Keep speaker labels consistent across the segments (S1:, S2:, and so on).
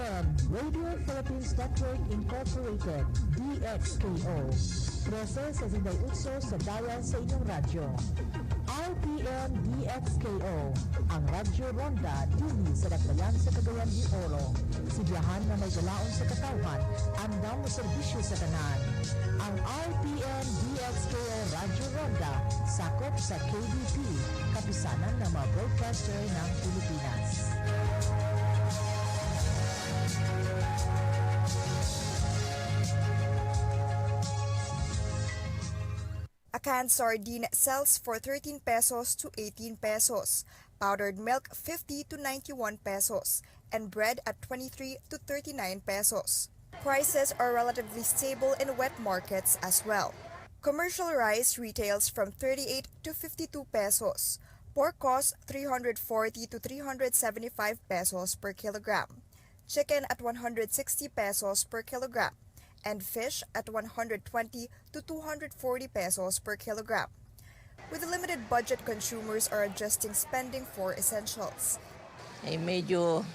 S1: RPN, Radio Philippines Network Incorporated, DXKO. 13 sa Sinday Utso sa Dayan sa inyong radyo. RPN DXKO, ang Radyo Ronda dili sa Dakbayan sa Cagayan de Oro. Sibiyahan na may galaon sa katawhan, andang mo serbisyo sa tanan. Ang RPN DXKO Radyo Ronda sakop sa KBP, kapisanan ng mga broadcaster ng Pilipinas.
S2: A canned sardine sells for 13 pesos to 18 pesos, powdered milk 50 to 91 pesos, and bread at 23 to 39 pesos. Prices are relatively stable in wet markets as well. Commercial rice retails from 38 to 52 pesos. Pork costs 340 to 375 pesos per kilogram. Chicken at 160 pesos per kilogram. And fish at 120 to 240 pesos per kilogram. With limited budget, consumers are adjusting spending for essentials.
S3: Ay medyo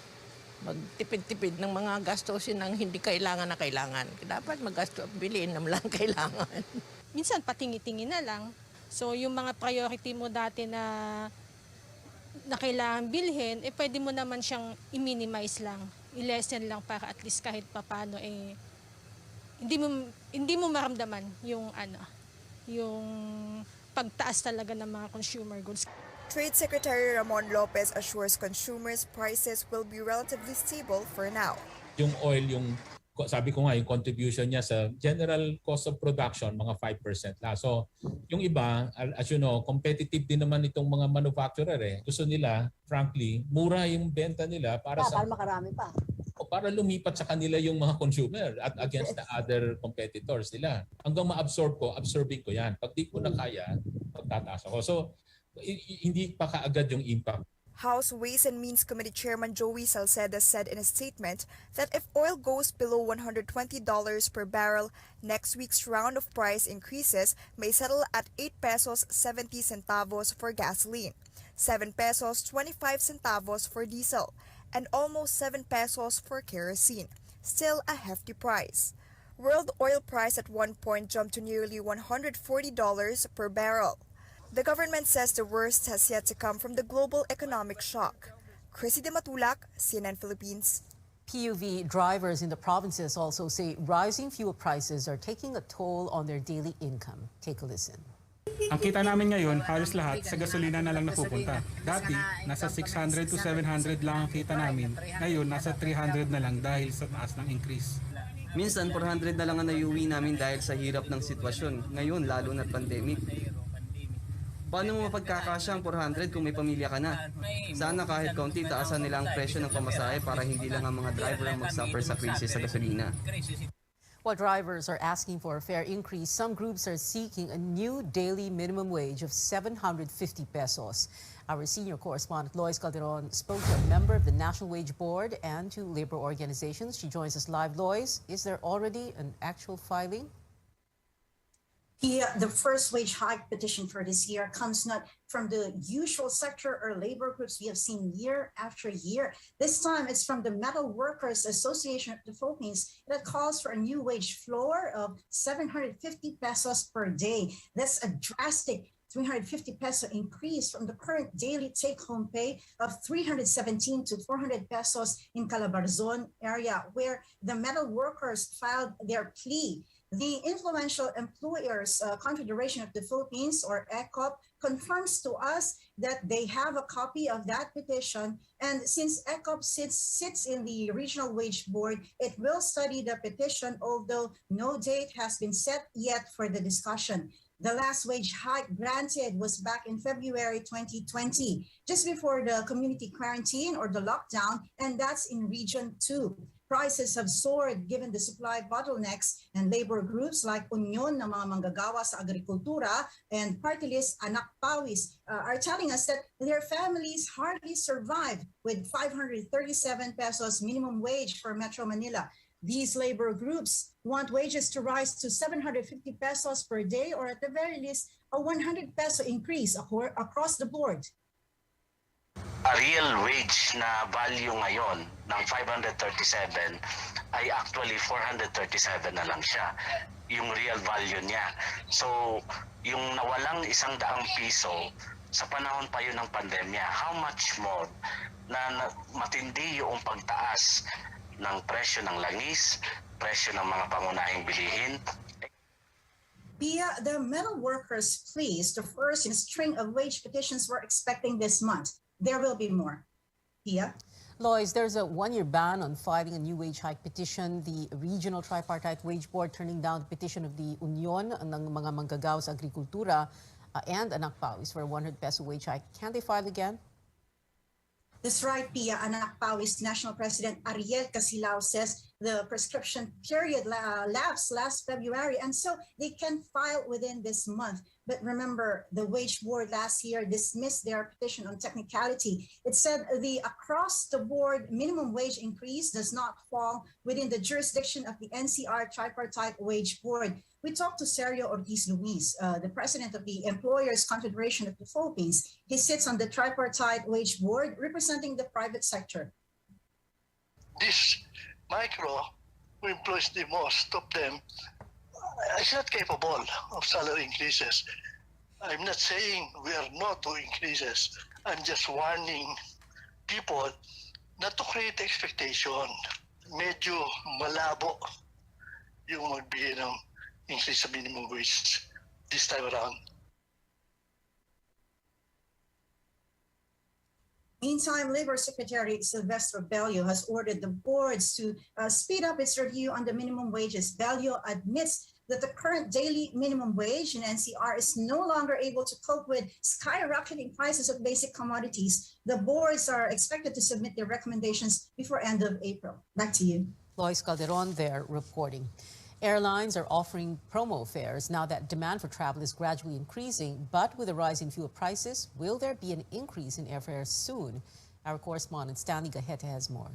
S3: magtipid-tipid ng mga gastusin ng hindi kailangan na kailangan. Dapat maggasto, bilhin na lang kailangan.
S4: Minsan patingi-tingi na lang. So yung mga priority mo dati na kailangan bilhin, pwede mo naman siyang i-minimize lang. I-lessen lang para at least kahit papano hindi mo maramdaman yung yung pagtaas talaga ng mga consumer goods.
S2: Trade Secretary Ramon Lopez assures consumers prices will be relatively stable for now.
S5: Yung oil, sabi ko nga, yung contribution niya sa general cost of production, mga 5% lang. So, yung iba, as you know, competitive din naman itong mga manufacturer. Gusto nila, frankly, mura yung benta nila para
S6: makarami pa.
S5: O para lumipat sa kanila yung mga consumer at against the other competitors nila. Hanggang absorbing ko yan. Pag di ko na kaya, pagtataas ako. So, hindi pa kaagad yung impact.
S2: House Ways and Means Committee Chairman Joey Salceda said in a statement that if oil goes below $120 per barrel, next week's round of price increases may settle at 8 pesos 70 centavos for gasoline, 7 pesos 25 centavos for diesel, and almost 7 pesos for kerosene, still a hefty price. World oil price at one point jumped to nearly $140 per barrel. The government says the worst has yet to come from the global economic shock. Chrissy De Matulak, CNN Philippines.
S7: PUV drivers in the provinces also say rising fuel prices are taking a toll on their daily income. Take a listen.
S8: Ang kita namin ngayon, halos lahat sa gasolina na lang napupunta. Dati, nasa 600 to 700 lang ang kita namin. Ngayon, nasa 300 na lang dahil sa taas ng increase.
S9: Minsan, 400 na lang ang naiuwi namin dahil sa hirap ng sitwasyon. Ngayon, lalo na pandemic. Paano mo mapagkakasya ang 400 kung may pamilya ka na? Sana kahit kaunti taasan nila ang presyo ng pamasahe para hindi lang ang mga driver ang mag-suffer sa krisis sa gasolina.
S7: While drivers are asking for a fair increase, some groups are seeking a new daily minimum wage of 750 pesos. Our senior correspondent Lois Calderon spoke to a member of the National Wage Board and to labor organizations. She joins us live. Lois, is there already an actual filing?
S6: The first wage hike petition for this year comes not from the usual sector or labor groups we have seen year after year. This time it's from the Metal Workers Association of the Philippines that calls for a new wage floor of 750 pesos per day. That's a drastic 350 peso increase from the current daily take-home pay of 317 to 400 pesos in Calabarzon area, where the metal workers filed their plea. The Influential Employers Confederation of the Philippines, or ECOP, confirms to us that they have a copy of that petition. And since ECOP sits in the Regional Wage Board, it will study the petition, although no date has been set yet for the discussion. The last wage hike granted was back in February 2020, just before the community quarantine or the lockdown, and that's in Region 2. Prices have soared given the supply bottlenecks, and labor groups like Union ng mga manggagawa sa agrikultura and party list Anak Pawis are telling us that their families hardly survive with 537 pesos minimum wage for Metro Manila. These labor groups want wages to rise to 750 pesos per day, or at the very least, a 100 peso increase across the board.
S10: A real wage na value ngayon ng 537 ay actually 437 na lang siya, yung real value niya. So, yung nawalang 100 piso sa panahon pa yun ng pandemya, how much more na matindi yung pagtaas ng presyo ng langis, presyo ng mga pangunahing bilihin.
S6: Pia, the metal workers pleased the first in a string of wage petitions we're expecting this month. There will be more. Pia?
S7: Lois, there's a one-year ban on filing a new wage hike petition. The Regional Tripartite Wage Board turning down the petition of the Union ng mga manggagawa sa agrikultura and Anak Pawis for a 100 peso wage hike. Can they file again?
S6: That's right, Pia. Anak Pawis National President Ariel Casilao says the prescription period lapsed last February, and so they can file within this month. But remember, the wage board last year dismissed their petition on technicality. It said the across-the-board minimum wage increase does not fall within the jurisdiction of the NCR Tripartite Wage Board. We talked to Sergio Ortiz Luis, the president of the Employers Confederation of the Philippines. He sits on the Tripartite Wage Board representing the private sector.
S11: This micro, who employs the most of them, is not capable of salary increases. I'm not saying we are not to increases. I'm just warning people not to create expectation. Medyo malabo yung magbigay ng increase sa minimum wage this time around.
S6: Meantime, Labor Secretary Sylvester Bello has ordered the boards to speed up its review on the minimum wages. Bello admits that the current daily minimum wage in NCR is no longer able to cope with skyrocketing prices of basic commodities. The boards are expected to submit their recommendations before end of April. Back to you.
S7: Lois Calderon there reporting. Airlines are offering promo fares now that demand for travel is gradually increasing, but with a rise in fuel prices, will there be an increase in airfares soon? Our correspondent Stanley Gahete has more.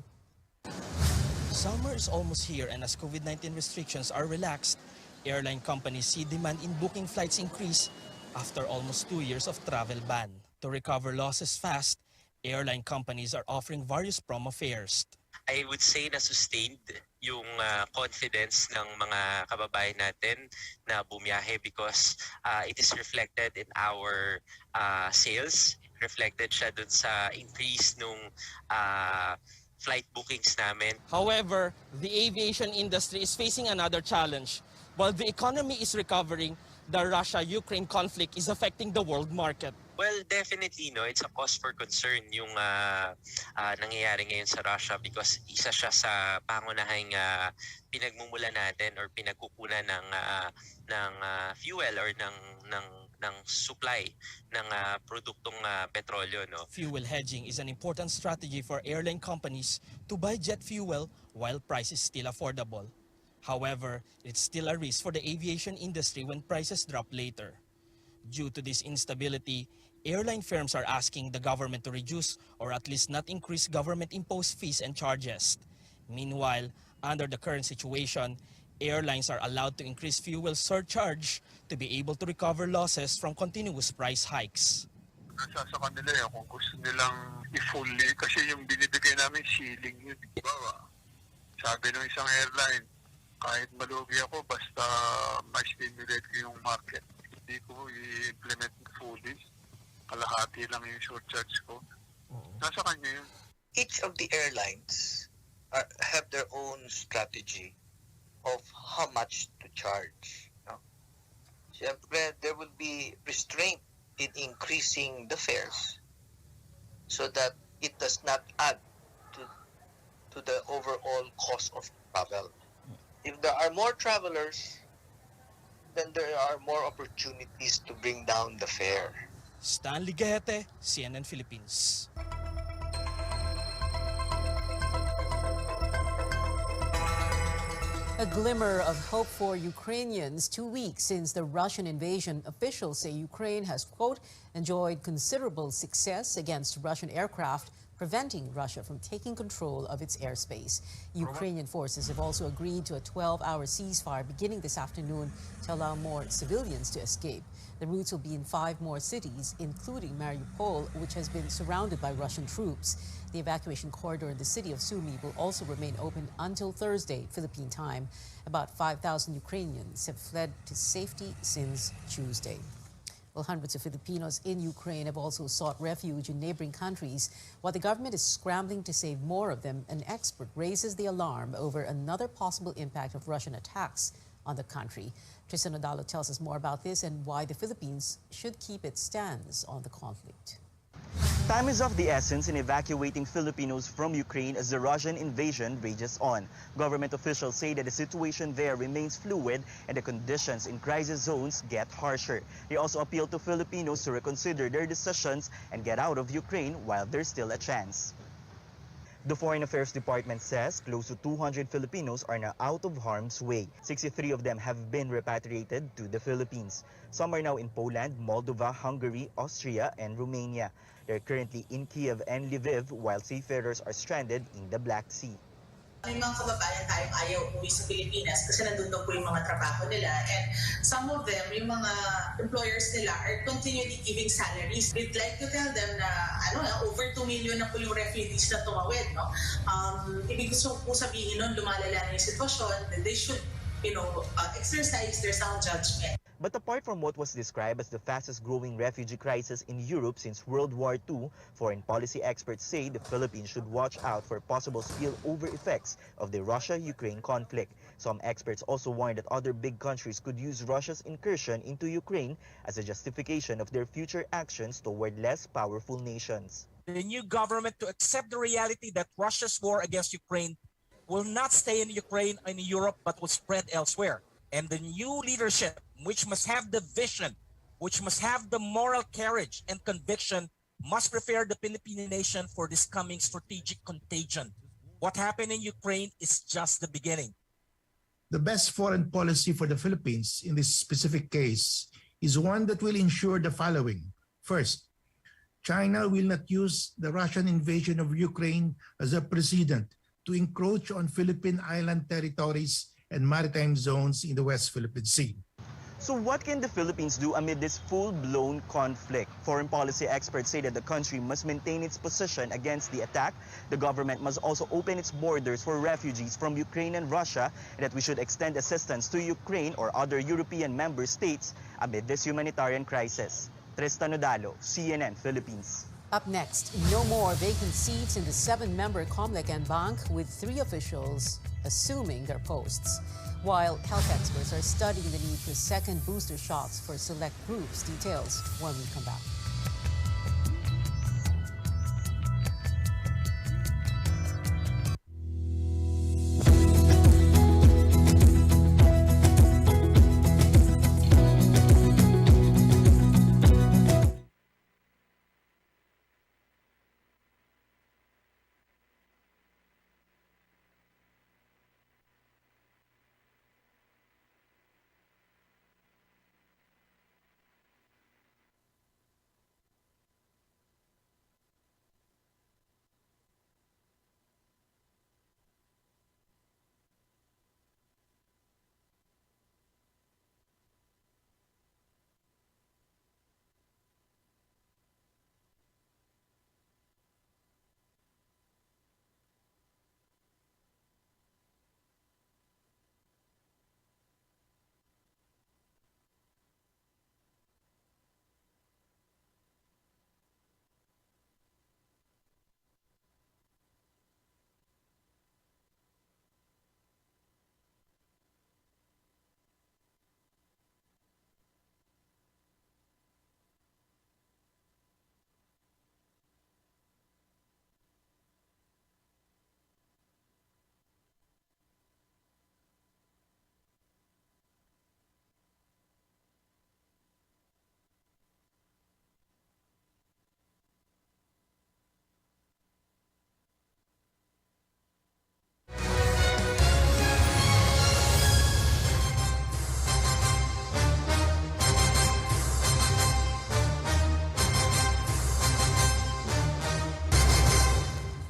S12: Summer is almost here, and as COVID-19 restrictions are relaxed, airline companies see demand in booking flights increase after almost 2 years of travel ban. To recover losses fast, airline companies are offering various promo fares.
S13: I would say na sustained yung confidence ng mga kababayan natin na bumiyahe because it is reflected in our sales. Reflected siya dun sa increase nung flight bookings namin.
S12: However, the aviation industry is facing another challenge. While the economy is recovering, the Russia-Ukraine conflict is affecting the world market.
S13: Well, definitely, no, it's a cause for concern yung nangyayari ngayon sa Russia because isa siya sa pangunahing pinagmumula natin or pinagkukunan ng fuel or ng supply ng produktong petrolyo, no.
S12: Fuel hedging is an important strategy for airline companies to buy jet fuel while price is still affordable. However, it's still a risk for the aviation industry when prices drop later. Due to this instability, airline firms are asking the government to reduce or at least not increase government-imposed fees and charges. Meanwhile, under the current situation, airlines are allowed to increase fuel surcharge to be able to recover losses from continuous price hikes.
S11: Nasa sa kanila yan kung gusto nilang i-fully kasi yung binibigay namin ceiling yun. Bawa, sabi ng isang airline, kahit malugi ako basta ma-stimulate ko yung market. Hindi ko i-implement fully. Kalahati lang yung surcharge ko. Nasa kanya yun.
S14: Each of the airlines have their own strategy of how much to charge. No? Siyempre, there will be restraint in increasing the fares so that it does not add to the overall cost of travel. If there are more travelers, then there are more opportunities to bring down the fare.
S12: Stanley Gahete, CNN Philippines.
S7: A glimmer of hope for Ukrainians 2 weeks since the Russian invasion. Officials say Ukraine has, quote, enjoyed considerable success against Russian aircraft preventing Russia from taking control of its airspace. Ukrainian forces have also agreed to a 12-hour ceasefire beginning this afternoon to allow more civilians to escape. The routes will be in 5 more cities, including Mariupol, which has been surrounded by Russian troops. The evacuation corridor in the city of Sumy will also remain open until Thursday, Philippine time. About 5,000 Ukrainians have fled to safety since Tuesday. Well, hundreds of Filipinos in Ukraine have also sought refuge in neighboring countries. While the government is scrambling to save more of them, an expert raises the alarm over another possible impact of Russian attacks on the country. Tristan Odalo tells us more about this and why the Philippines should keep its stance on the conflict.
S15: Time is of the essence in evacuating Filipinos from Ukraine as the Russian invasion rages on. Government officials say that the situation there remains fluid and the conditions in crisis zones get harsher. They also appeal to Filipinos to reconsider their decisions and get out of Ukraine while there's still a chance. The Foreign Affairs Department says close to 200 Filipinos are now out of harm's way. 63 of them have been repatriated to the Philippines. Some are now in Poland, Moldova, Hungary, Austria, and Romania. They're currently in Kiev and Lviv while seafarers are stranded in the Black Sea.
S16: May mga kababayan tayong ayaw umuwi sa Pilipinas kasi nandun daw po yung mga trabaho nila. And some of them, yung mga employers nila are continually giving salaries. We'd like to tell them na over 2 million na po yung refugees na tumawid. No? Ibig gusto po sabihin nun, lumalala na yung sitwasyon, that they should exercise their sound judgment.
S15: But apart from what was described as the fastest growing refugee crisis in Europe since World War II, foreign policy experts say the Philippines should watch out for possible spillover effects of the Russia-Ukraine conflict. Some experts also warn that other big countries could use Russia's incursion into Ukraine as a justification of their future actions toward less powerful nations.
S12: The new government to accept the reality that Russia's war against Ukraine will not stay in Ukraine and Europe but will spread elsewhere. And the new leadership, which must have the vision, which must have the moral courage and conviction, must prepare the Philippine nation for this coming strategic contagion. What happened in Ukraine is just the beginning.
S17: The best foreign policy for the Philippines in this specific case is one that will ensure the following. First, China will not use the Russian invasion of Ukraine as a precedent to encroach on Philippine island territories and maritime zones in the West Philippine Sea.
S15: So what can the Philippines do amid this full-blown conflict? Foreign policy experts say that the country must maintain its position against the attack. The government must also open its borders for refugees from Ukraine and Russia, and that we should extend assistance to Ukraine or other European member states amid this humanitarian crisis. Tristan Odalo, CNN Philippines.
S7: Up next, no more vacant seats in the 7-member Comlec and Bank, with 3 officials assuming their posts. While health experts are studying the need for second booster shots for select groups. Details when we come back.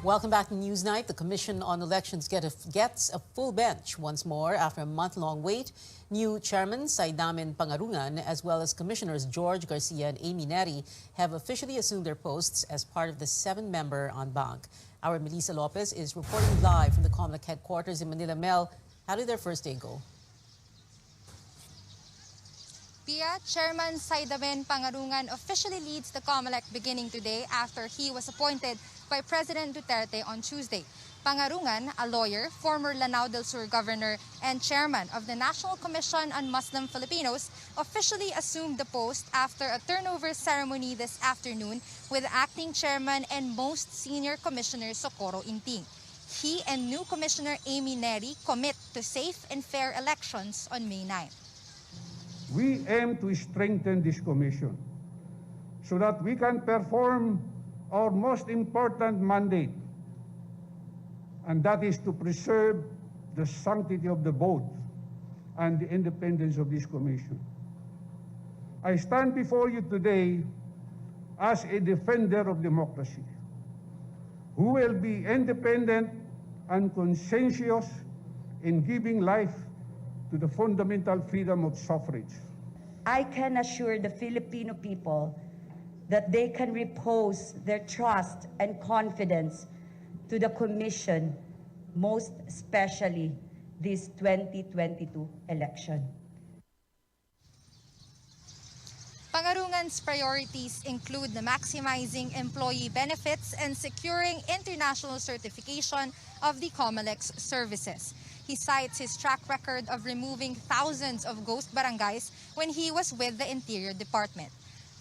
S7: Welcome back to Newsnight. The Commission on Elections gets a full bench once more after a month-long wait. New chairman Saidamen Pangarungan, as well as commissioners George Garcia and Amy Neri, have officially assumed their posts as part of the 7-member Unbank. Our Melissa Lopez is reporting live from the COMELEC headquarters in Manila. Mel, how did their first day go?
S18: Pia, Chairman Saidamen Pangarungan officially leads the COMELEC beginning today after he was appointed by President Duterte on Tuesday. Pangarungan, a lawyer, former Lanao del Sur governor, and chairman of the National Commission on Muslim Filipinos, officially assumed the post after a turnover ceremony this afternoon with acting chairman and most senior commissioner Socorro Inting. He and new commissioner Amy Neri commit to safe and fair elections on May 9.
S19: We aim to strengthen this commission so that we can perform our most important mandate, and that is to preserve the sanctity of the vote and the independence of this commission. I stand before you today as a defender of democracy, who will be independent and conscientious in giving life to the fundamental freedom of suffrage.
S20: I can assure the Filipino people that they can repose their trust and confidence to the Commission, most especially this 2022 election.
S18: Pangarungan's priorities include the maximizing employee benefits and securing international certification of the COMELEC's services. He cites his track record of removing thousands of ghost barangays when he was with the Interior Department.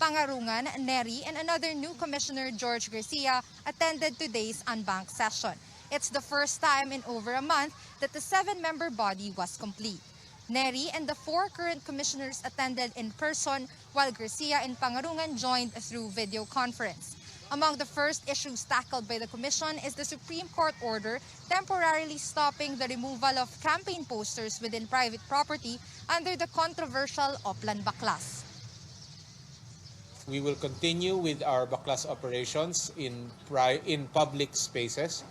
S18: Pangarungan, Neri, and another new commissioner, George Garcia, attended today's Unbank session. It's the first time in over a month that the 7-member body was complete. Neri and the 4 current commissioners attended in person, while Garcia and Pangarungan joined through video conference. Among the first issues tackled by the Commission is the Supreme Court order temporarily stopping the removal of campaign posters within private property under the controversial Oplan Baklas.
S21: We will continue with our Baklas operations in public spaces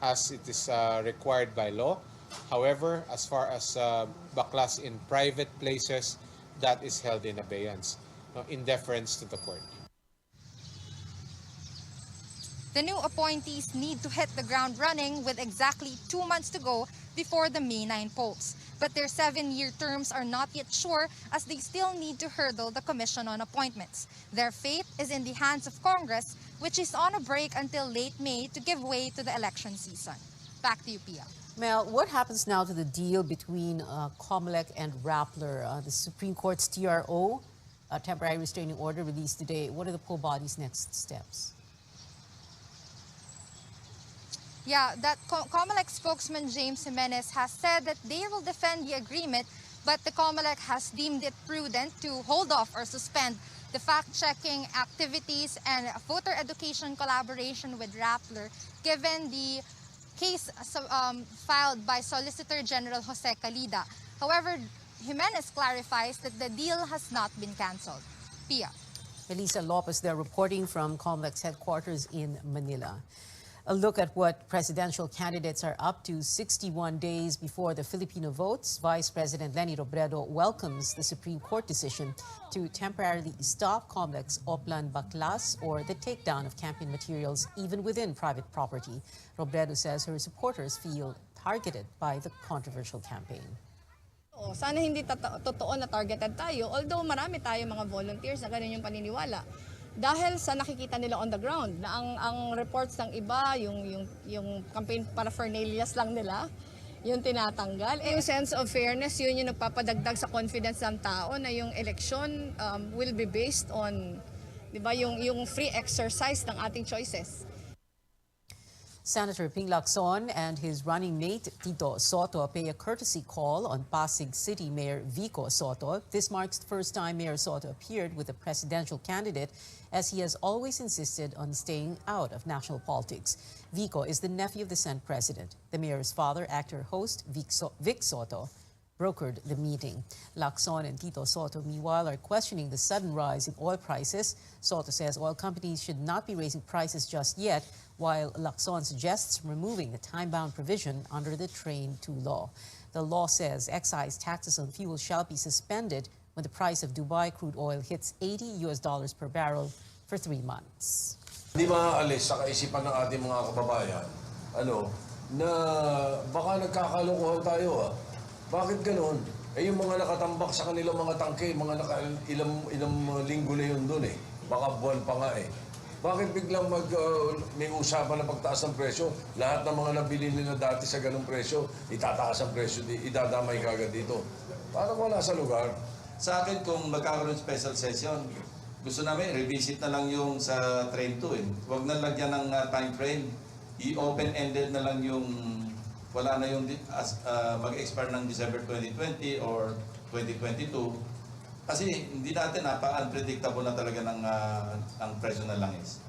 S21: as it is required by law. However, as far as Baklas in private places, that is held in abeyance, in deference to the court.
S18: The new appointees need to hit the ground running with exactly 2 months to go before the May 9 polls. But their 7-year terms are not yet sure as they still need to hurdle the Commission on Appointments. Their fate is in the hands of Congress, which is on a break until late May to give way to the election season. Back to you, Pia.
S7: Mel, what happens now to the deal between COMELEC and Rappler? The Supreme Court's TRO, temporary restraining order released today. What are the poll body's next steps?
S18: Yeah, that COMELEC spokesman James Jimenez has said that they will defend the agreement, but the COMELEC has deemed it prudent to hold off or suspend the fact-checking activities and voter education collaboration with Rappler, given the case filed by Solicitor General Jose Calida. However, Jimenez clarifies that the deal has not been cancelled. Pia.
S7: Melissa Lopez there reporting from COMELEC's headquarters in Manila. A look at what presidential candidates are up to 61 days before the Filipino votes. Vice President Leni Robredo welcomes the Supreme Court decision to temporarily stop COMELEC's Oplan Baklas, or the takedown of campaign materials even within private property. Robredo says her supporters feel targeted by the controversial campaign.
S22: Sana hindi totoo na targeted tayo, although marami tayo mga volunteers na ganun yung paniniwala. Dahil sa nakikita nila on the ground na ang reports ng iba, yung campaign paraphernalias lang nila, yung tinatanggal. Yung sense of fairness, yun yung nagpapadagdag sa confidence ng tao na yung election will be based on, di ba, yung free exercise ng ating choices.
S7: Senator Ping Lacson and his running mate Tito Soto pay a courtesy call on Pasig City Mayor Vico Soto. This marks the first time Mayor Soto appeared with a presidential candidate, as he has always insisted on staying out of national politics. Vico is the nephew of the Senate president. The mayor's father, actor-host Vic Soto, brokered the meeting. Lacson and Tito Soto, meanwhile, are questioning the sudden rise in oil prices. Soto says oil companies should not be raising prices just yet, while Lacson suggests removing the time-bound provision under the Train 2 law. The law says excise taxes on fuel shall be suspended when the price of Dubai crude oil hits $80 per barrel for 3 months.
S1: Hindi maaalis sa kaisipan ng ating mga kababayan, na baka nagkakalokohan tayo. Bakit ganun? Yung mga nakatambak sa kanilang mga tangke, ilang linggo na yun doon eh. Baka buwan pa nga eh. Bakit biglang may usapan na pagtaas ng presyo? Lahat ng mga nabili nila dati sa ganung presyo, itataas ang presyo, idadamay kagad dito. Parang wala sa lugar.
S3: Sa akin, kung magkakaroon special session, gusto namin revisit na lang yung sa Train 2 eh. Huwag na lagyan ng time frame. I-open-ended na lang yung wala na yung mag-expire ng December 2020 or 2022. Kasi hindi natin, unpredictable na talaga ng presyo ng langis.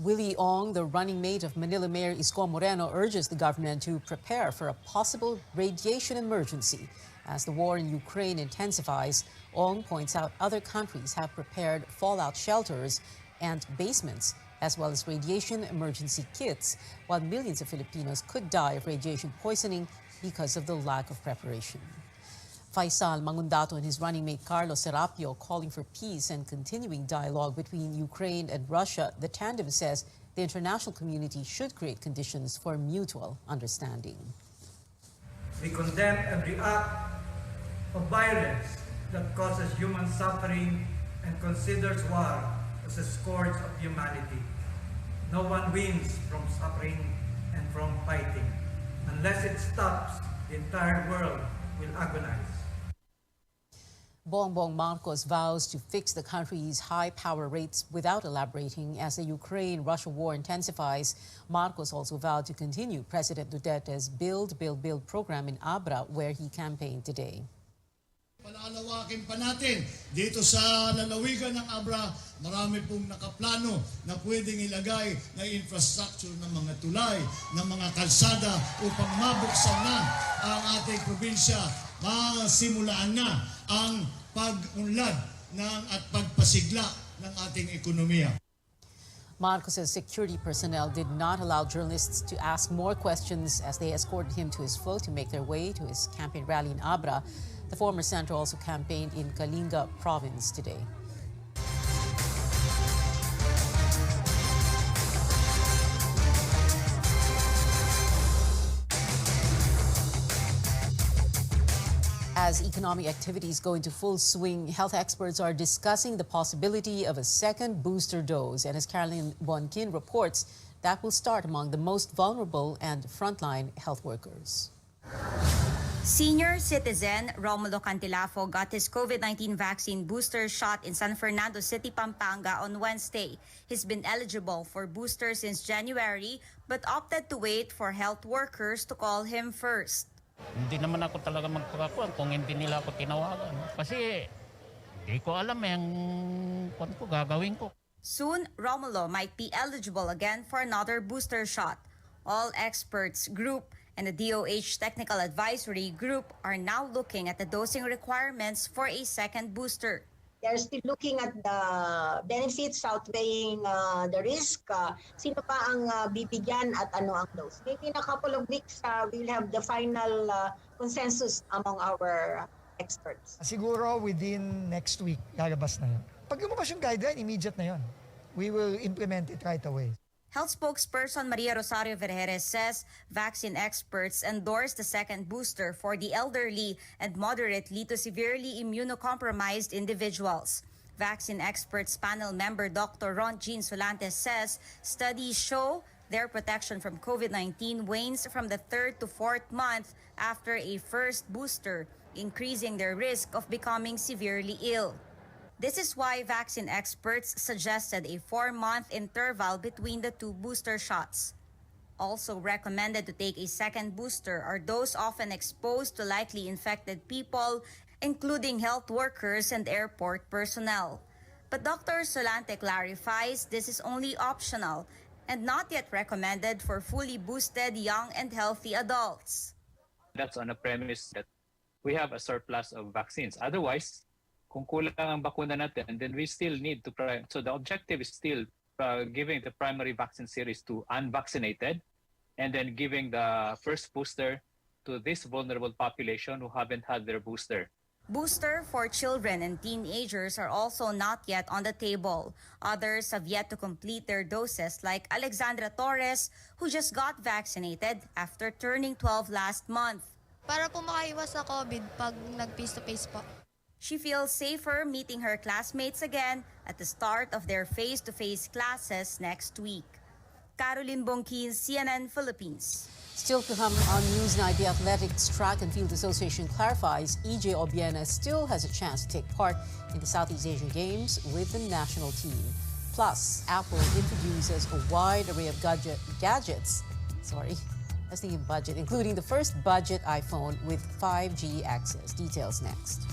S7: Willie Ong, the running mate of Manila Mayor Isko Moreno, urges the government to prepare for a possible radiation emergency. As the war in Ukraine intensifies, Ong points out other countries have prepared fallout shelters and basements, as well as radiation emergency kits, while millions of Filipinos could die of radiation poisoning because of the lack of preparation. Faisal Mangundato and his running mate Carlos Serapio calling for peace and continuing dialogue between Ukraine and Russia. The tandem says the international community should create conditions for mutual understanding.
S23: We condemn every act of violence that causes human suffering and considers war as a scourge of humanity. No one wins from suffering and from fighting. Unless it stops, the entire world will agonize.
S7: Bongbong Marcos vows to fix the country's high power rates without elaborating as the Ukraine-Russia war intensifies. Marcos also vowed to continue President Duterte's Build, Build, Build program in Abra, where he campaigned today.
S24: Palalawakin pa natin dito sa lalawigan ng Abra, marami pong nakaplano na pwedeng ilagay na infrastructure ng mga tulay, ng mga kalsada upang mabuksan na ang ating probinsya, masimulaan na ang pag-unlad at pagpasigla ng ating ekonomiya.
S7: Marcos's security personnel did not allow journalists to ask more questions as they escorted him to his float to make their way to his campaign rally in Abra. The former senator also campaigned in Kalinga province today. As economic activities go into full swing, health experts are discussing the possibility of a second booster dose. And as Caroline Bonkin reports, that will start among the most vulnerable and frontline health workers.
S25: Senior citizen Romulo Cantilafo got his COVID-19 vaccine booster shot in San Fernando City, Pampanga on Wednesday. He's been eligible for booster since January but opted to wait for health workers to call him first.
S26: Hindi naman ako talaga magpakakuan kung hindi nila ako tinawagan. Kasi hindi ko alam yung kung ko gagawin ko.
S25: Soon, Romulo might be eligible again for another booster shot. All experts group and the DOH Technical Advisory Group are now looking at the dosing requirements for a second booster.
S27: They're still looking at the benefits outweighing the risk. Sino pa ang bibigyan at ano ang dose? Maybe in a couple of weeks, we'll have the final consensus among our experts.
S28: Siguro within next week, lalabas na yun. Pag lumabas yung guideline, immediate na yun. We will implement it right away.
S25: Health spokesperson Maria Rosario Vergeres says vaccine experts endorse the second booster for the elderly and moderately to severely immunocompromised individuals. Vaccine experts panel member Dr. Ron Jean Solantes says studies show their protection from COVID-19 wanes from the 3rd to 4th month after a first booster, increasing their risk of becoming severely ill. This is why vaccine experts suggested a 4-month interval between the two booster shots. Also recommended to take a second booster are those often exposed to likely infected people, including health workers and airport personnel. But Dr. Solante clarifies this is only optional and not yet recommended for fully boosted young and healthy adults.
S29: That's on a premise that we have a surplus of vaccines. Otherwise, kung kulang ang bakuna natin, then we still need to try. So the objective is still giving the primary vaccine series to unvaccinated, and then giving the first booster to this vulnerable population who haven't had their booster.
S25: Booster for children and teenagers are also not yet on the table. Others have yet to complete their doses, like Alexandra Torres, who just got vaccinated after turning 12 last month.
S2: Para po makaiwas sa COVID pag nag-face-to-face po.
S25: She feels safer meeting her classmates again at the start of their face-to-face classes next week. Caroline Bongkin, CNN Philippines.
S7: Still to come on Newsnight, the Athletics Track and Field Association clarifies EJ Obiena still has a chance to take part in the Southeast Asian Games with the national team. Plus, Apple introduces a wide array of gadgets. I was thinking budget, including the first budget iPhone with 5G access. Details next.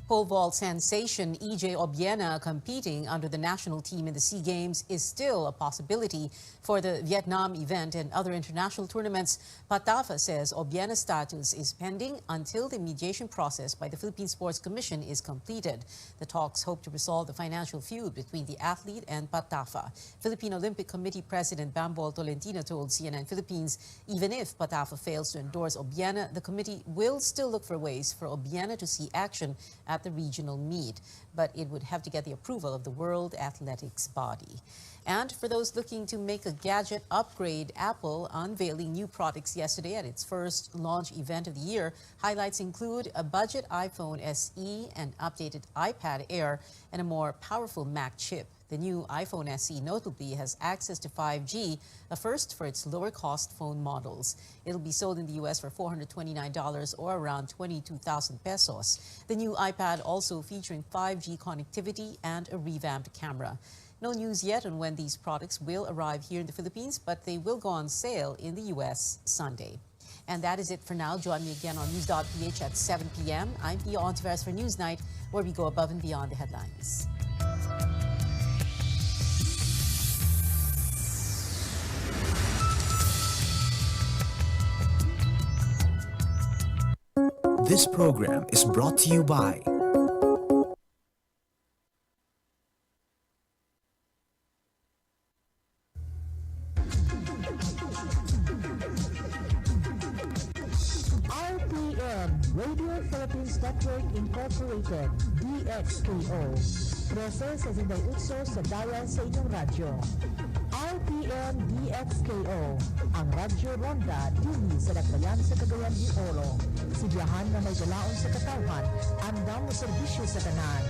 S7: Pole vault sensation EJ Obiena competing under the national team in the SEA Games is still a possibility for the Vietnam event and other international tournaments. Patafa says Obiena's status is pending until the mediation process by the Philippine Sports Commission is completed. The talks hope to resolve the financial feud between the athlete and Patafa. Philippine Olympic Committee President Bambol Tolentino told CNN Philippines even if Patafa fails to endorse Obiena, the committee will still look for ways for Obiena to see action at the regional meet, but it would have to get the approval of the World Athletics body. And for those looking to make a gadget upgrade, Apple unveiling new products yesterday at its first launch event of the year. Highlights include a budget iPhone SE, an updated iPad Air, and a more powerful Mac chip. The new iPhone SE notably has access to 5G, a first for its lower-cost phone models. It'll be sold in the U.S. for $429 or around 22,000 pesos. The new iPad also featuring 5G connectivity and a revamped camera. No news yet on when these products will arrive here in the Philippines, but they will go on sale in the U.S. Sunday. And that is it for now. Join me again on News.ph at 7 p.m. I'm Pia Ontiveros for Newsnight, where we go above and beyond the headlines.
S4: This program is brought to you by
S5: RPN, Radio Philippines Network Incorporated, DXPO. 13 sa uso sa dial sa inyong radyo. RPN DXKO, ang Radyo Ronda dili sa Dakbayan sa Cagayan de Oro. Sibiyahan na may galaon sa katawhan, andam mo serbisyo sa tanan.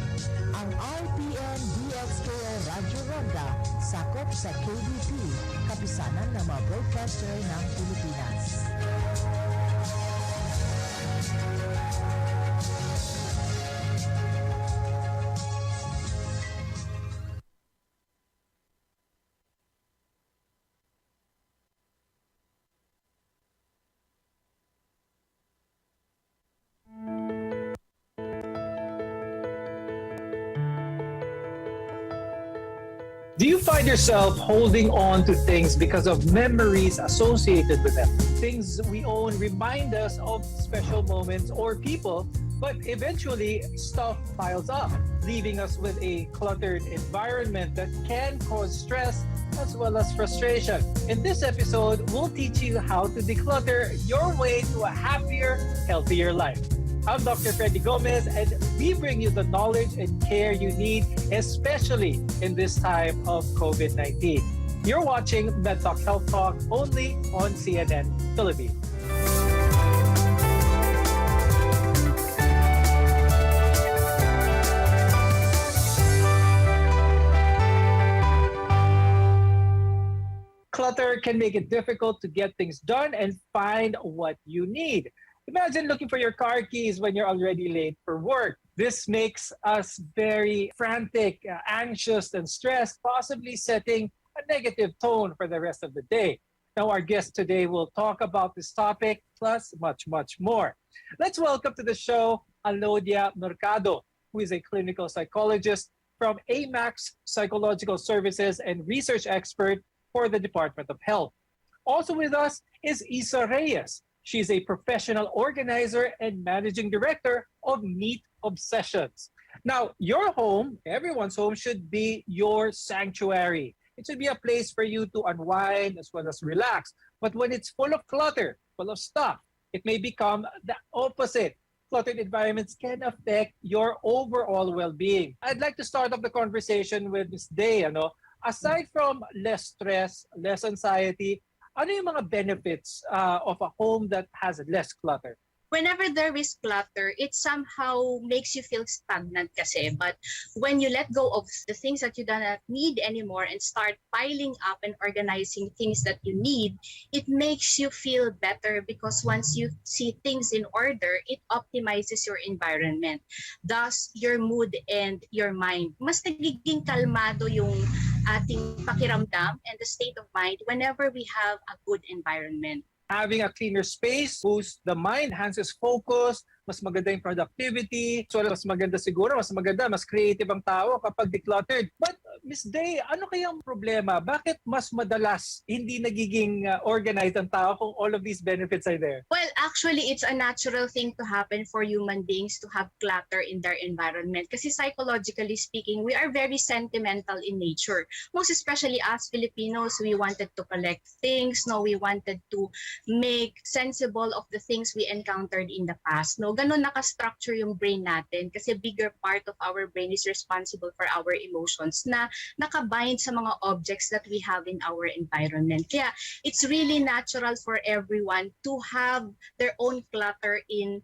S5: Ang RPN DXKO Radyo Ronda sakop sa KBP, kapisanan ng mga broadcaster ng Pilipinas.
S6: Do you find yourself holding on to things because of memories associated with them? Things we own remind us of special moments or people, but eventually stuff piles up, leaving us with a cluttered environment that can cause stress as well as frustration. In this episode, we'll teach you how to declutter your way to a happier, healthier life. I'm Dr. Freddy Gomez, and we bring you the knowledge and care you need, especially in this time of COVID-19. You're watching MedTalk Health Talk only on CNN Philippines. Clutter can make it difficult to get things done and find what you need. Imagine looking for your car keys when you're already late for work. This makes us very frantic, anxious, and stressed, possibly setting a negative tone for the rest of the day. Now, our guest today will talk about this topic, plus much, much more. Let's welcome to the show Alodia Mercado, who is a clinical psychologist from AMAX Psychological Services and research expert for the Department of Health. Also with us is Isa Reyes. She's a professional organizer and managing director of Meet Obsessions. Now, your home, everyone's home, should be your sanctuary. It should be a place for you to unwind as well as relax. But when it's full of clutter, full of stuff, it may become the opposite. Cluttered environments can affect your overall well-being. I'd like to start off the conversation with Ms. Day. Aside from less stress, less anxiety, ano yung mga benefits of a home that has less clutter?
S8: Whenever there is clutter, it somehow makes you feel stagnant kasi. But when you let go of the things that you do not need anymore and start piling up and organizing things that you need, it makes you feel better because once you see things in order, it optimizes your environment. Thus, your mood and your mind. Mas nagiging kalmado yung ating pakiramdam and the state of mind whenever we have a good environment.
S6: Having a cleaner space boosts the mind, enhances focus, mas maganda yung productivity. So mas maganda siguro, mas maganda, mas creative ang tao kapag decluttered. But Ms. Day, ano kayang problema? Bakit mas madalas hindi nagiging organized ang tao kung all of these benefits are there?
S8: Well, actually, it's a natural thing to happen for human beings to have clutter in their environment. Kasi psychologically speaking, we are very sentimental in nature. Most especially as Filipinos, we wanted to collect things. We wanted to make sensible of the things we encountered in the past. Ganon naka-structure yung brain natin kasi bigger part of our brain is responsible for our emotions na nakabind sa mga objects that we have in our environment. Kaya it's really natural for everyone to have their own clutter in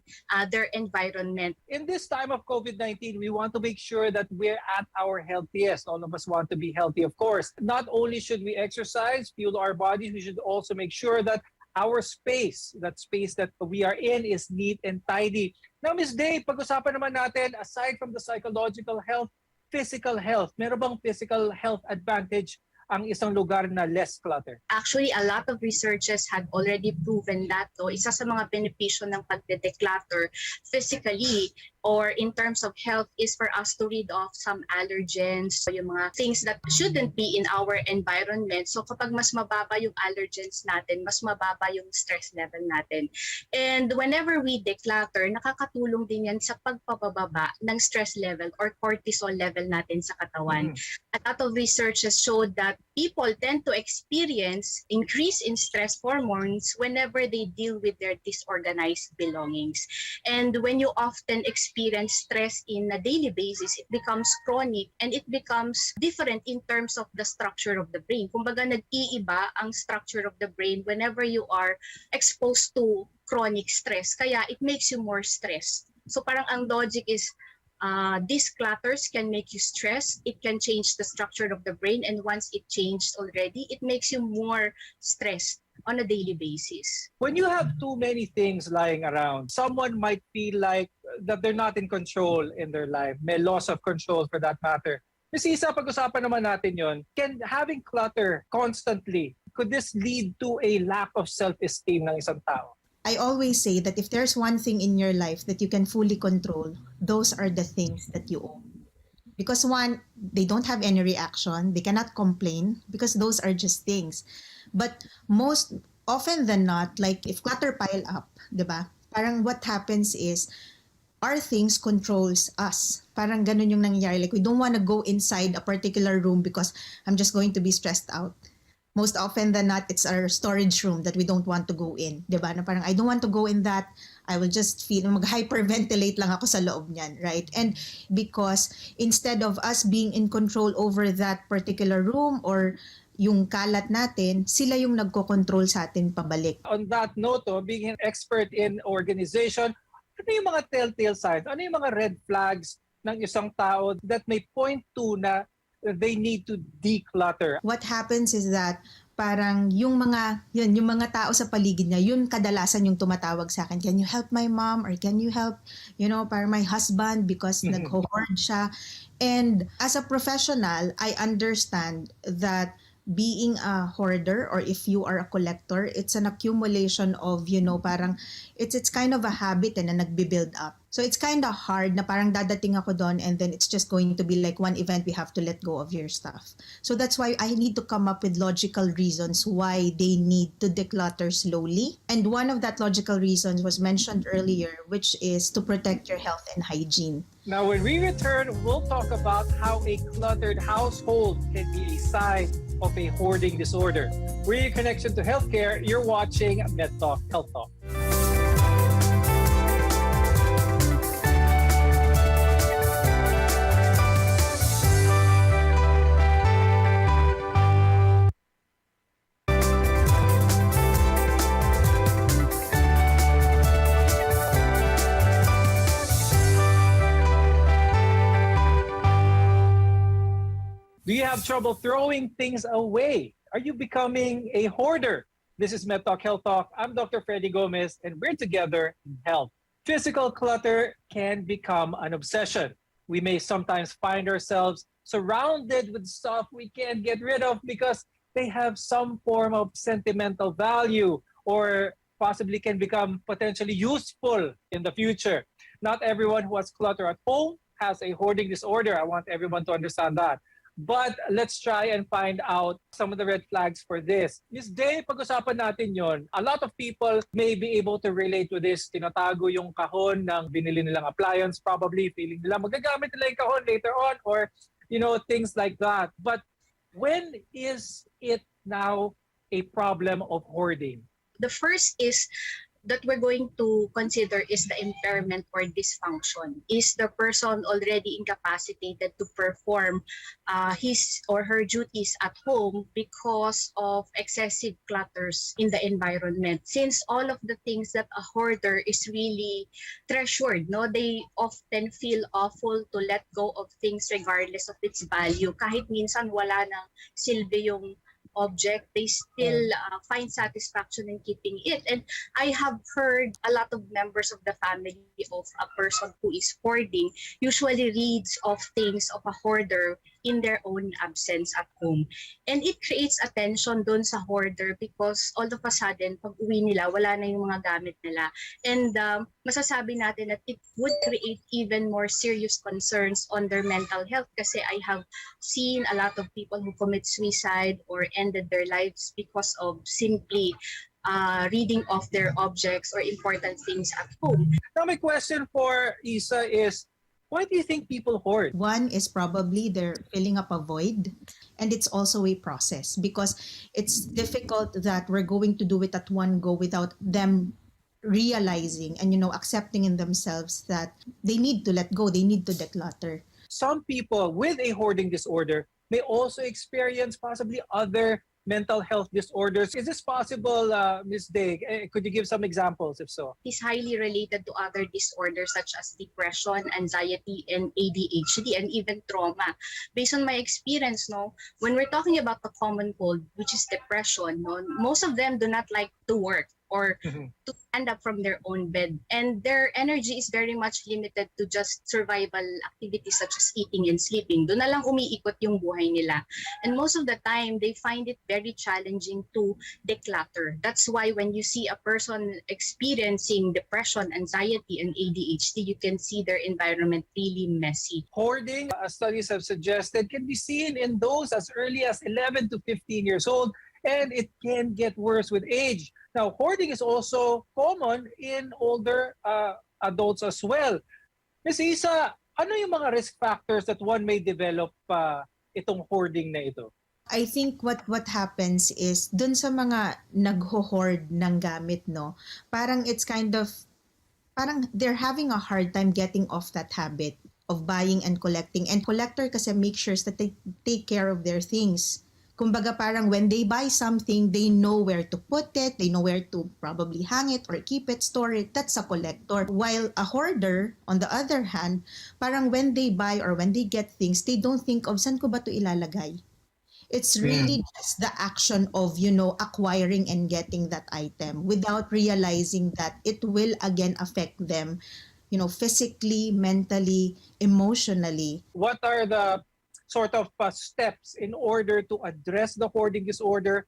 S8: their environment.
S6: In this time of COVID-19, we want to make sure that we're at our healthiest. All of us want to be healthy, of course. Not only should we exercise, fuel our bodies, we should also make sure that our space, that space that we are in, is neat and tidy. Now, Ms. Day, pag-usapan naman natin, aside from the psychological health, physical health. Meron bang physical health advantage ang isang lugar na less clutter?
S8: Actually, a lot of researchers had already proven that. Isa sa mga benepisyo ng pagde-declutter physically or in terms of health is for us to rid off some allergens, yung mga things that shouldn't be in our environment. So kapag mas mababa yung allergens natin, mas mababa yung stress level natin. And whenever we declutter, nakakatulong din yan sa pagpapababa ng stress level or cortisol level natin sa katawan. A lot of researchers showed that people tend to experience increase in stress hormones whenever they deal with their disorganized belongings. And when you often experience stress in a daily basis, it becomes chronic and it becomes different in terms of the structure of the brain. Kumbaga, nag-iiba ang structure of the brain whenever you are exposed to chronic stress. Kaya it makes you more stressed. So parang ang logic is, these clutters can make you stressed. It can change the structure of the brain, and once it changed already, it makes you more stressed on a daily basis.
S6: When you have too many things lying around, someone might feel like that they're not in control in their life. May loss of control for that matter. Ms. Isa, pag-usapan naman natin yon. Can having clutter constantly, could this lead to a lack of self-esteem ng isang tao?
S9: I always say that if there's one thing in your life that you can fully control, those are the things that you own. Because one, they don't have any reaction, they cannot complain because those are just things. But most often than not, like if clutter pile up, diba? Parang what happens is our things controls us. Parang ganun yung nangyayari. Like we don't want to go inside a particular room because I'm just going to be stressed out. Most often than not, it's our storage room that we don't want to go in. Diba? Na parang, I don't want to go in that. I will just feel, mag-hyperventilate lang ako sa loob niyan, right? And because instead of us being in control over that particular room or yung kalat natin, sila yung nagko-control sa atin pabalik.
S6: On that note, being an expert in organization, ano yung mga telltale signs? Ano yung mga red flags ng isang tao that may point to na they need to declutter?
S9: What happens is that parang yung mga tao sa paligid niya, yun kadalasan yung tumatawag sa akin, can you help my mom? Or can you help, parang my husband because nag-hoard siya. And as a professional, I understand that being a hoarder or if you are a collector, it's an accumulation of, parang it's kind of a habit na nagbi-build up. So it's kind of hard na parang dadating ako doon and then it's just going to be like one event we have to let go of your stuff. So that's why I need to come up with logical reasons why they need to declutter slowly. And one of that logical reasons was mentioned earlier, which is to protect your health and hygiene.
S6: Now, when we return, we'll talk about how a cluttered household can be a sign of a hoarding disorder. We're your connection to healthcare. You're watching Med Talk Health Talk. Do you have trouble throwing things away? Are you becoming a hoarder? This is Med Talk Health Talk. I'm Dr. Freddy Gomez, and we're together in health. Physical clutter can become an obsession. We may sometimes find ourselves surrounded with stuff we can't get rid of because they have some form of sentimental value or possibly can become potentially useful in the future. Not everyone who has clutter at home has a hoarding disorder. I want everyone to understand that. But let's try and find out some of the red flags for this. Ms. Day, pag-usapan natin yon. A lot of people may be able to relate to this. Tinatago yung kahon ng binili nilang appliance, probably feeling nila magagamit nila yung kahon later on or, things like that. But when is it now a problem of hoarding?
S8: The first is that we're going to consider is the impairment or dysfunction. Is the person already incapacitated to perform his or her duties at home because of excessive clutters in the environment? Since all of the things that a hoarder is really treasured, they often feel awful to let go of things regardless of its value. Kahit minsan wala nang silbi yung object, they still find satisfaction in keeping it. And I have heard a lot of members of the family of a person who is hoarding usually reads of things of a hoarder in their own absence at home. And it creates a tension dun sa hoarder because all of a sudden, pag uwi nila, wala na yung mga gamit nila. And masasabi natin that it would create even more serious concerns on their mental health kasi I have seen a lot of people who commit suicide or ended their lives because of simply reading off their objects or important things at home.
S6: Now my question for Isa is, Why do you think people hoard?
S9: One is probably they're filling up a void, and it's also a process because it's difficult that we're going to do it at one go without them realizing and accepting in themselves that they need to let go, they need to declutter.
S6: Some people with a hoarding disorder may also experience possibly other mental health disorders. Is this possible, Ms. Day? Could you give some examples if so?
S8: Is highly related to other disorders such as depression, anxiety, and ADHD, and even trauma. Based on my experience, when we're talking about the common cold, which is depression, most of them do not like to work or to stand up from their own bed. And their energy is very much limited to just survival activities such as eating and sleeping. Doon na lang umiikot yung buhay nila. And most of the time, they find it very challenging to declutter. That's why when you see a person experiencing depression, anxiety, and ADHD, you can see their environment really messy.
S6: Hoarding, as studies have suggested, can be seen in those as early as 11 to 15 years old, and it can get worse with age. Now, hoarding is also common in older adults as well. Ms. Isa, ano yung mga risk factors that one may develop itong hoarding na ito?
S9: I think what happens is dun sa mga nagho-hoard ng gamit, parang it's parang they're having a hard time getting off that habit of buying and collecting. And collector kasi make sure that they take care of their things. Kumbaga parang when they buy something, they know where to put it, they know where to probably hang it or keep it, store it. That's a collector. While a hoarder, on the other hand, parang when they buy or when they get things, they don't think of saan ko ba to ilalagay. It's really just the action of, acquiring and getting that item without realizing that it will again affect them, physically, mentally, emotionally.
S6: What are the sort of steps in order to address the hoarding disorder,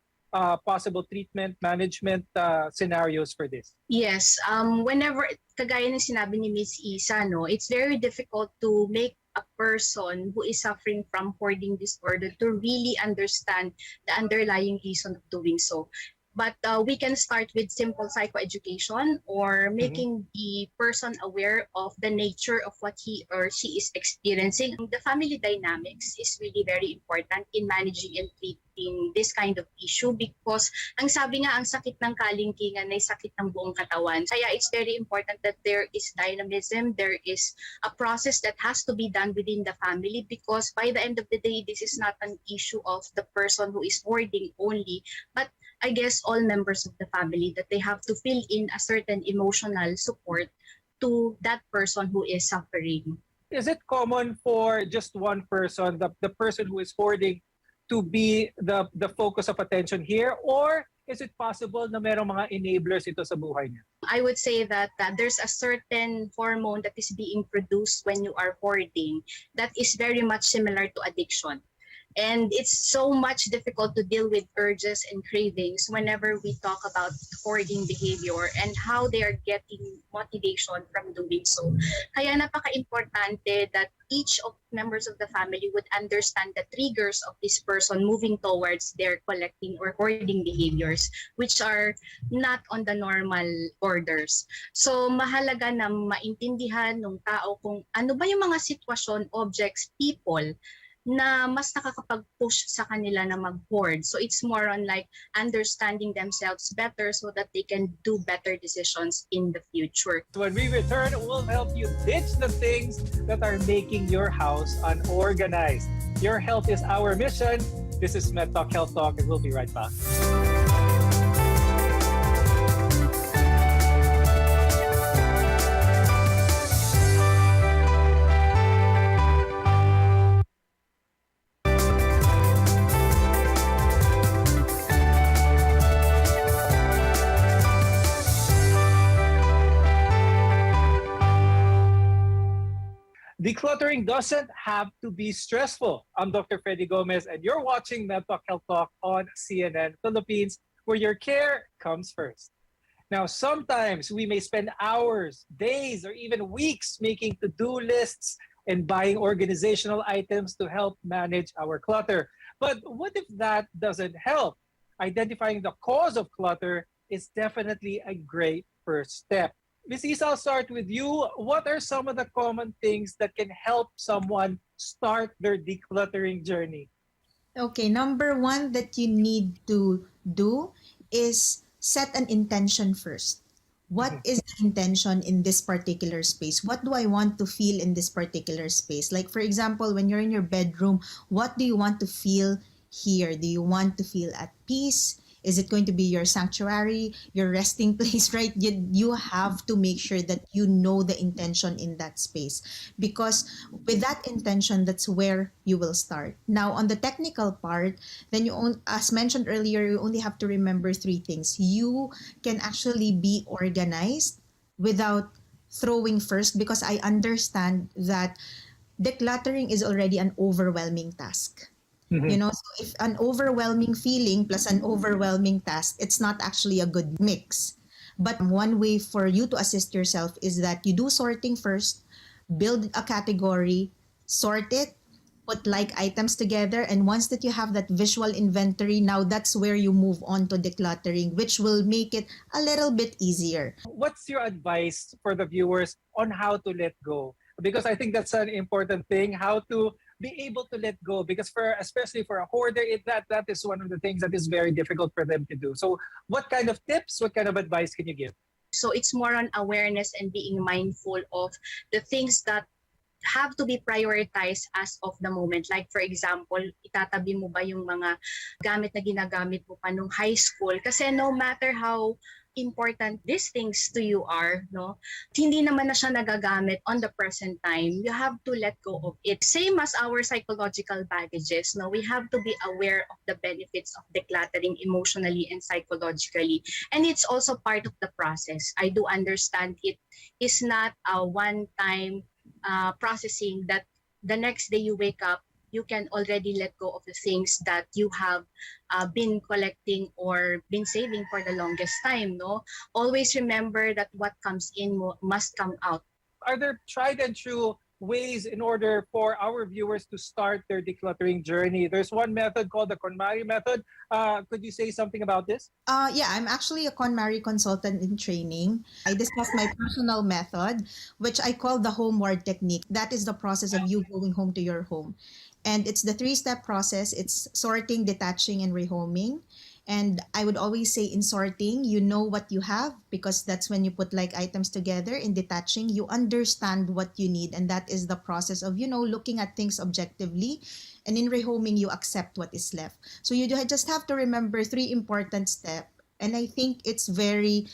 S6: possible treatment, management scenarios for this?
S8: Yes, whenever, kagaya ng sinabi ni Ms. Isa, it's very difficult to make a person who is suffering from hoarding disorder to really understand the underlying reason of doing so. But we can start with simple psychoeducation or making the person aware of the nature of what he or she is experiencing. The family dynamics is really very important in managing and treating this kind of issue because ang sabi nga, ang sakit ng kalingkingan ay sakit ng buong katawan. Kaya it's very important that there is dynamism, there is a process that has to be done within the family because by the end of the day, this is not an issue of the person who is hoarding only, but I guess all members of the family that they have to fill in a certain emotional support to that person who is suffering.
S6: Is it common for just one person, the person who is hoarding, to be the focus of attention here? Or is it possible na merong mga enablers ito sa buhay niya?
S8: I would say that there's a certain hormone that is being produced when you are hoarding that is very much similar to addiction. And it's so much difficult to deal with urges and cravings whenever we talk about hoarding behavior and how they are getting motivation from doing so. Kaya napaka-importante that each of members of the family would understand the triggers of this person moving towards their collecting or hoarding behaviors, which are not on the normal orders. So mahalaga na maintindihan ng tao kung ano ba yung mga sitwasyon, objects, people na mas nakakapag-push sa kanila na mag-hoard. So it's more on like understanding themselves better so that they can do better decisions in the future.
S6: When we return, we'll help you ditch the things that are making your house unorganized. Your health is our mission. This is MedTalk Health Talk, and we'll be right back. Decluttering doesn't have to be stressful. I'm Dr. Freddy Gomez, and you're watching MedTalk Health Talk on CNN Philippines, where your care comes first. Now, sometimes we may spend hours, days, or even weeks making to-do lists and buying organizational items to help manage our clutter. But what if that doesn't help? Identifying the cause of clutter is definitely a great first step. Ms. Isa, I'll start with you. What are some of the common things that can help someone start their decluttering journey?
S9: Okay, number one that you need to do is set an intention first. What is the intention in this particular space? What do I want to feel in this particular space? Like, for example, when you're in your bedroom, what do you want to feel here? Do you want to feel at peace? Is it going to be your sanctuary, your resting place, right? You have to make sure that you know the intention in that space, because with that intention, that's where you will start. Now, on the technical part, then as mentioned earlier, you only have to remember three things. You can actually be organized without throwing first, because I understand that decluttering is already an overwhelming task. You know, so if an overwhelming feeling plus an overwhelming task, it's not actually a good mix. But one way for you to assist yourself is that you do sorting first, build a category, sort it, put like items together, and once that you have that visual inventory, now that's where you move on to decluttering, which will make it a little bit easier.
S6: What's your advice for the viewers on how to let go? Because I think that's an important thing, how to be able to let go, because especially for a hoarder, that is one of the things that is very difficult for them to do. So what kind of tips, what kind of advice can you give?
S8: So it's more on awareness and being mindful of the things that have to be prioritized as of the moment. Like for example, itatabi mo ba yung mga gamit na ginagamit mo pa nung high school? Kasi no matter how important these things to you are, no, hindi naman na siya nagagamit on the present time. You have to let go of it. Same as our psychological baggages, no, we have to be aware of the benefits of decluttering emotionally and psychologically. And it's also part of the process. I do understand it is not a one-time processing that the next day you wake up, you can already let go of the things that you have been collecting or been saving for the longest time. No, always remember that what comes in must come out.
S6: Are there tried and true ways in order for our viewers to start their decluttering journey? There's one method called the Konmari Method. Could you say something about this?
S9: Yeah, I'm actually a KonMari consultant in training. I discussed my personal method, which I call the homeward technique. That is the process of you going home to your home. And it's the 3-step process. It's sorting, detaching, and rehoming. And I would always say in sorting, you know what you have, because that's when you put like items together. In detaching, you understand what you need. And that is the process of, you know, looking at things objectively. And in rehoming, you accept what is left. So you just have to remember 3 important steps. And I think it's very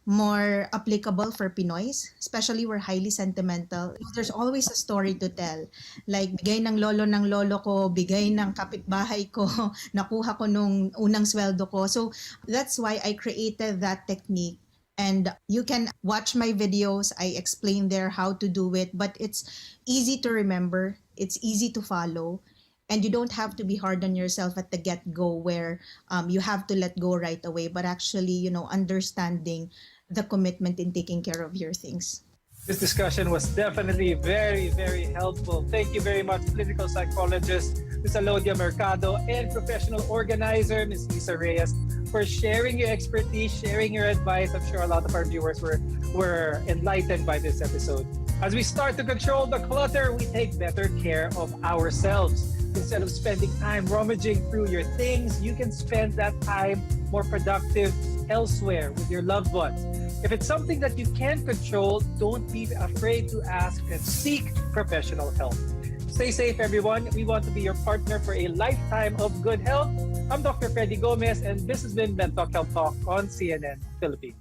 S9: more applicable for Pinoys, especially we're highly sentimental. There's always a story to tell. Like, bigay ng lolo ko, bigay ng kapitbahay ko, nakuha ko nung unang sweldo ko. So that's why I created that technique. And you can watch my videos. I explain there how to do it, but it's easy to remember. It's easy to follow. And you don't have to be hard on yourself at the get-go where you have to let go right away, but actually, you know, understanding the commitment in taking care of your things.
S6: This discussion was definitely very, very helpful. Thank you very much, clinical psychologist Ms. Alodia Mercado and professional organizer Ms. Isa Reyes, for sharing your expertise, sharing your advice. I'm sure a lot of our viewers were enlightened by this episode. As we start to control the clutter, we take better care of ourselves. Instead of spending time rummaging through your things, you can spend that time more productive elsewhere with your loved ones. If it's something that you can't control, don't be afraid to ask and seek professional help. Stay safe, everyone. We want to be your partner for a lifetime of good health. I'm Dr. Freddy Gomez, and this has been Mental Health Talk on CNN Philippines.